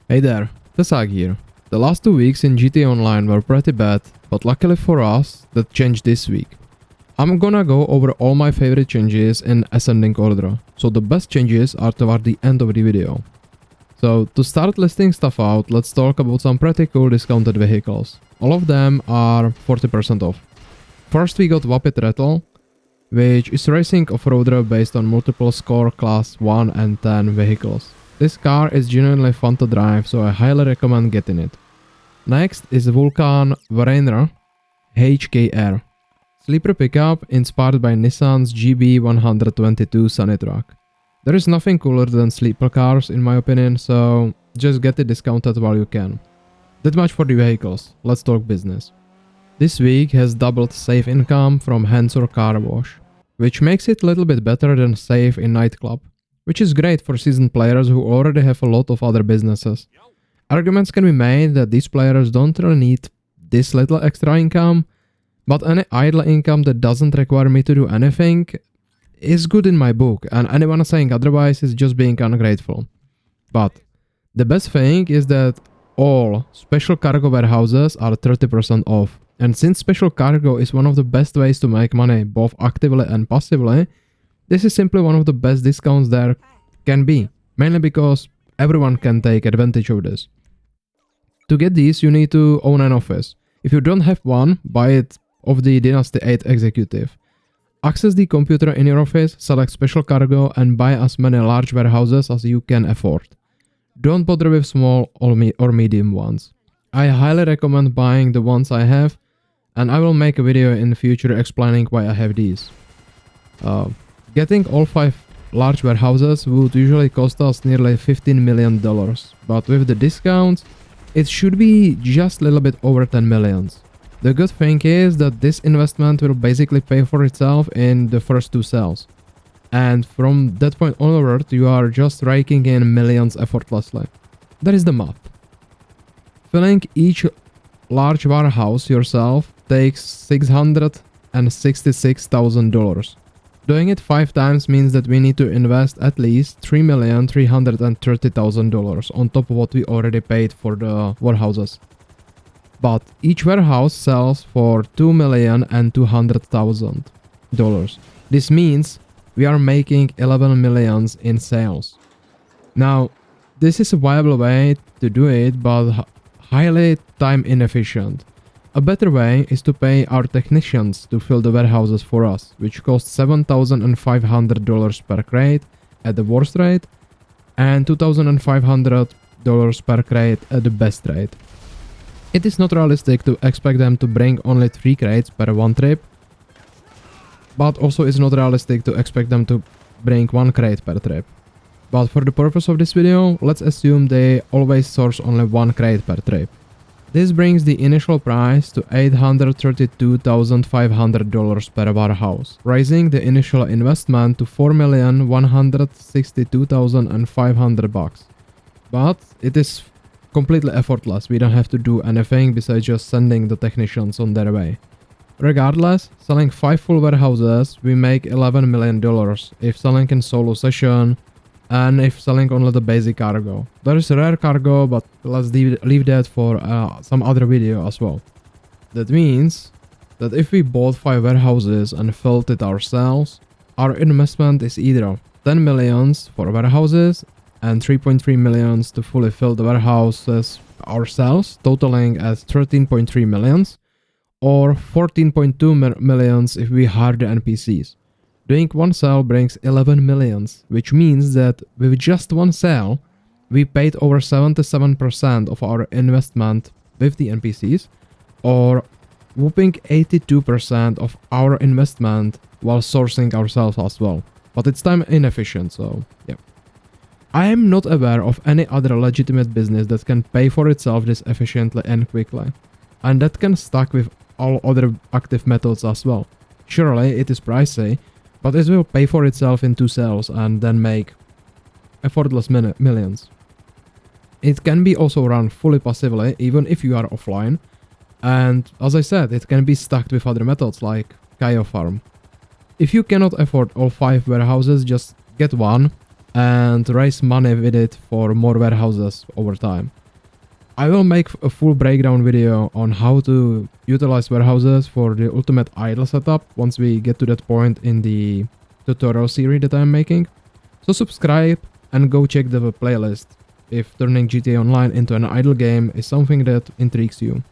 Hey there, Tesag here. The last 2 weeks in GTA Online were pretty bad, but luckily for us, that changed this week. I'm gonna go over all my favorite changes in ascending order, so the best changes are toward the end of the video. So to start listing stuff out, let's talk about some pretty cool discounted vehicles. All of them are 40% off. First we got Vapid Rattle, which is racing off-roader based on multiple score class 1 and 10 vehicles. This car is genuinely fun to drive, so I highly recommend getting it. Next is Vulcan Verrainer HKR. Sleeper pickup inspired by Nissan's GB122 Sunny Truck. There is nothing cooler than sleeper cars in my opinion, so just get it discounted while you can. That much for the vehicles, let's talk business. This week has doubled safe income from Hansor Car Wash, which makes it a little bit better than safe in nightclub, which is great for seasoned players who already have a lot of other businesses. Arguments can be made that these players don't really need this little extra income, but any idle income that doesn't require me to do anything is good in my book, and anyone saying otherwise is just being ungrateful. But the best thing is that all special cargo warehouses are 30% off, and since special cargo is one of the best ways to make money both actively and passively, this is simply one of the best discounts there can be, mainly because everyone can take advantage of this. To get these, you need to own an office. If you don't have one, buy it off the Dynasty 8 executive. Access the computer in your office, select special cargo and buy as many large warehouses as you can afford. Don't bother with small or medium ones. I highly recommend buying the ones I have, and I will make a video in the future explaining why I have these. Getting all 5 large warehouses would usually cost us nearly $15 million, but with the discounts, it should be just a little bit over 10 millions. The good thing is that this investment will basically pay for itself in the first 2 sales. And from that point onward, you are just raking in millions effortlessly. That is the math. Filling each large warehouse yourself takes $666,000. Doing it 5 times means that we need to invest at least $3,330,000 on top of what we already paid for the warehouses. But each warehouse sells for $2,200,000. This means we are making 11 millions in sales. Now, this is a viable way to do it, but highly time inefficient. A better way is to pay our technicians to fill the warehouses for us, which costs $7,500 per crate at the worst rate and $2,500 per crate at the best rate. It is not realistic to expect them to bring only 3 crates per one trip, but also it's not realistic to expect them to bring 1 crate per trip. But for the purpose of this video, let's assume they always source only 1 crate per trip. This brings the initial price to $832,500 per warehouse, raising the initial investment to $4,162,500. But it is completely effortless, we don't have to do anything besides just sending the technicians on their way. Regardless, selling 5 full warehouses, we make $11 million if selling in solo session, and if selling only the basic cargo. There is rare cargo, but let's leave that for some other video as well. That means that if we bought 5 warehouses and filled it ourselves, our investment is either 10 millions for warehouses and 3.3 millions to fully fill the warehouses ourselves, totaling as 13.3 millions, or 14.2 millions if we hire the NPCs. Doing 1 sale brings 11 millions, which means that with just 1 sale, we paid over 77% of our investment with the NPCs, or whooping 82% of our investment while sourcing ourselves as well. But it's time inefficient, so yeah. I am not aware of any other legitimate business that can pay for itself this efficiently and quickly, and that can stack with all other active methods as well. Surely it is pricey, but it will pay for itself in 2 sales and then make effortless millions. It can be also run fully passively even if you are offline, and as I said, it can be stacked with other methods like Kaio Farm. If you cannot afford all 5 warehouses, just get 1 and raise money with it for more warehouses over time. I will make a full breakdown video on how to utilize warehouses for the ultimate idle setup once we get to that point in the tutorial series that I'm making. So subscribe and go check the playlist if turning GTA Online into an idle game is something that intrigues you.